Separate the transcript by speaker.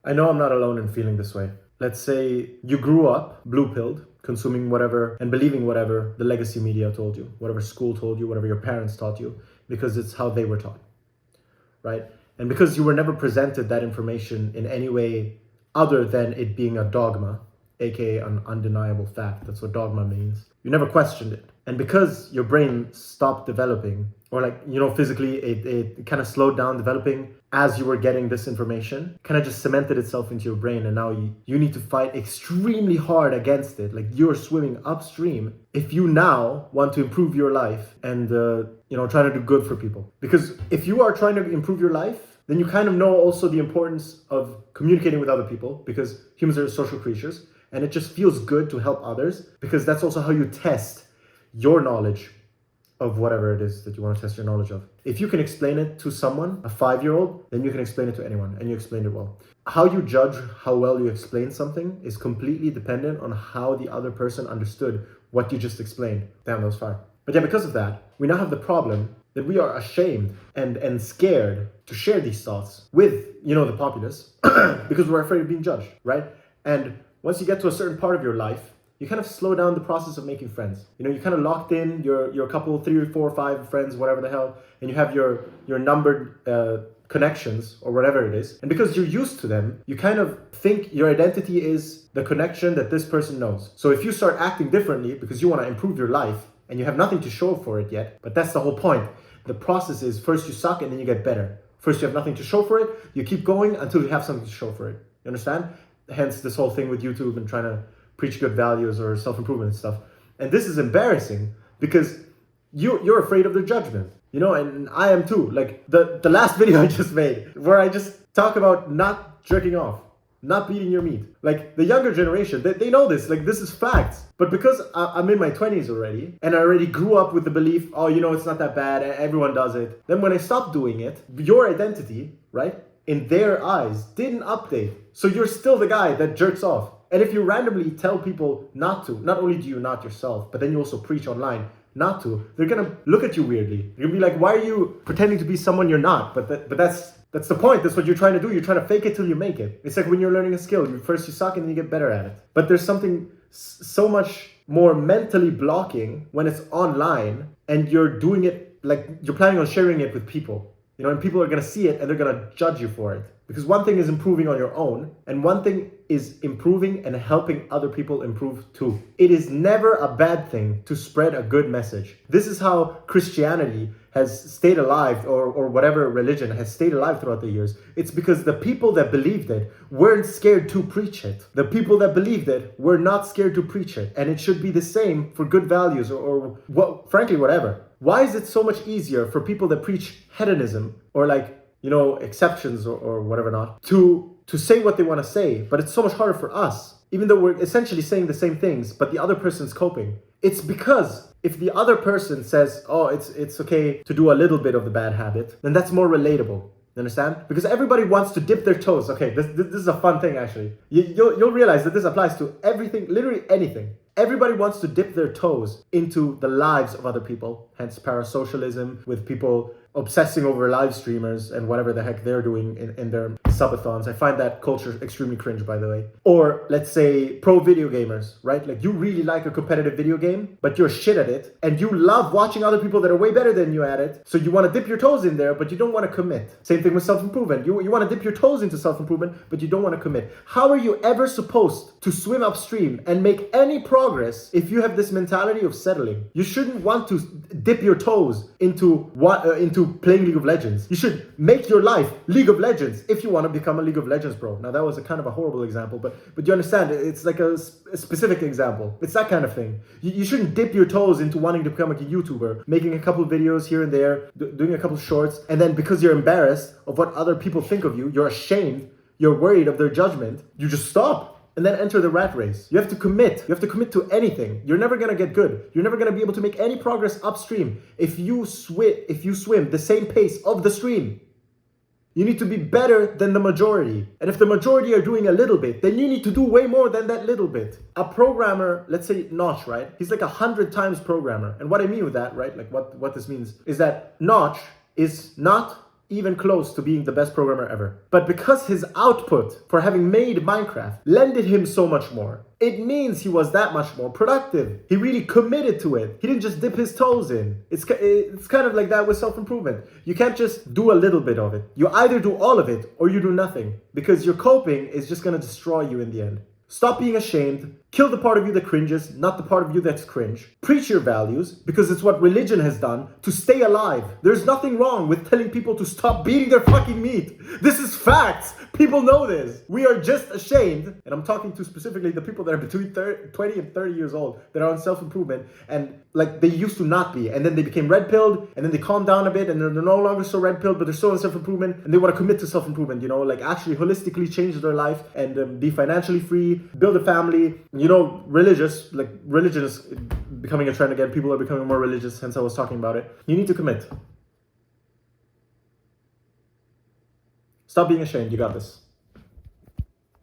Speaker 1: I know I'm not alone in feeling this way. Let's say you grew up blue-pilled, consuming whatever and believing whatever the legacy media told you, whatever school told you, whatever your parents taught you, because it's how they were taught, right? And because you were never presented that information in any way other than it being a dogma, aka an undeniable fact, that's what dogma means, you never questioned it. And because your brain stopped developing, or physically it kind of slowed down developing as you were getting this information, kind of just cemented itself into your brain, and now you need to fight extremely hard against it, like you're swimming upstream if you now want to improve your life and try to do good for people. Because if you are trying to improve your life, then you kind of know also the importance of communicating with other people, because humans are social creatures, and it just feels good to help others, because that's also how you test your knowledge of whatever it is that you want to test your knowledge of. If you can explain it to someone, a 5-year-old, then you can explain it to anyone, and you explained it well. How you judge how well you explain something is completely dependent on how the other person understood what you just explained. Damn, that was fire. But yeah, because of that, we now have the problem that we are ashamed and scared to share these thoughts with, the populace, because we're afraid of being judged, right? And once you get to a certain part of your life, you kind of slow down the process of making friends. You kind of locked in your couple, 3 or 4 or 5 friends, whatever the hell, and you have your numbered connections or whatever it is. And because you're used to them, you kind of think your identity is the connection that this person knows. So if you start acting differently because you want to improve your life and you have nothing to show for it yet, but that's the whole point. The process is first you suck and then you get better. First you have nothing to show for it, you keep going until you have something to show for it. You understand? Hence this whole thing with YouTube and trying to preach good values or self-improvement and stuff. And this is embarrassing because you're afraid of their judgment, and I am too. Like the last video I just made, where I just talk about not jerking off, not beating your meat. Like the younger generation, they know this, like this is facts. But because I'm in my 20s already, and I already grew up with the belief, it's not that bad, everyone does it. Then when I stopped doing it, your identity, right, in their eyes, didn't update. So you're still the guy that jerks off. And if you randomly tell people not to, not only do you not yourself, but then you also preach online not to, they're gonna look at you weirdly. You're gonna be like, why are you pretending to be someone you're not? But that's the point. That's what you're trying to do. You're trying to fake it till you make it. It's like when you're learning a skill. First you suck and then you get better at it. But there's something so much more mentally blocking when it's online and you're doing it, like you're planning on sharing it with people. And people are gonna see it and they're gonna judge you for it. Because one thing is improving on your own, and one thing is improving and helping other people improve too. It is never a bad thing to spread a good message. This is how Christianity has stayed alive, or whatever religion has stayed alive throughout the years. It's because the people that believed it weren't scared to preach it. The people that believed it were not scared to preach it. And it should be the same for good values or frankly, whatever. Why is it so much easier for people that preach hedonism or exceptions or whatever not to say what they want to say, but it's so much harder for us, even though we're essentially saying the same things, but the other person's coping? It's because if the other person says, it's okay to do a little bit of the bad habit, then that's more relatable. You understand? Because everybody wants to dip their toes. Okay, this is a fun thing actually. You'll realize that this applies to everything, literally anything. Everybody wants to dip their toes into the lives of other people, hence parasocialism, with people obsessing over live streamers and whatever the heck they're doing in their subathons. I find that culture extremely cringe, by the way. Or let's say pro video gamers, right? Like you really like a competitive video game, but you're shit at it, and you love watching other people that are way better than you at it. So you want to dip your toes in there, but you don't want to commit. Same thing with self-improvement. You want to dip your toes into self-improvement, but you don't want to commit. How are you ever supposed to swim upstream and make any progress if you have this mentality of settling? You shouldn't want to dip your toes into playing League of Legends. You should make your life League of Legends if you want to become a League of Legends pro. Now that was a kind of a horrible example, but you understand, it's like a specific example. It's that kind of thing. You shouldn't dip your toes into wanting to become like a YouTuber, making a couple of videos here and there, doing a couple of shorts, and then because you're embarrassed of what other people think of you, you're ashamed, you're worried of their judgment, you just stop. And then enter the rat race. You have to commit. You have to commit to anything. You're never gonna get good. You're never gonna be able to make any progress upstream if you swim the same pace of the stream. You need to be better than the majority. And if the majority are doing a little bit, then you need to do way more than that little bit. A programmer, let's say Notch, right? He's like 100 times programmer. And what I mean with that, right? Like what this means is that Notch is not even close to being the best programmer ever. But because his output for having made Minecraft lended him so much more, it means he was that much more productive. He really committed to it. He didn't just dip his toes in. It's kind of like that with self-improvement. You can't just do a little bit of it. You either do all of it or you do nothing, because your coping is just going to destroy you in the end. Stop being ashamed. Kill the part of you that cringes, not the part of you that's cringe. Preach your values, because it's what religion has done to stay alive. There's nothing wrong with telling people to stop beating their fucking meat. This is facts. People know this. We are just ashamed, and I'm talking to specifically the people that are between 20 and 30 years old that are on self-improvement, and like they used to not be, and then they became red-pilled, and then they calmed down a bit, and they're no longer so red-pilled, but they're still on self-improvement, and they want to commit to self-improvement, like actually holistically change their life and be financially free, build a family. Religion is becoming a trend again. People are becoming more religious, hence I was talking about it. You need to commit. Stop being ashamed. You got this.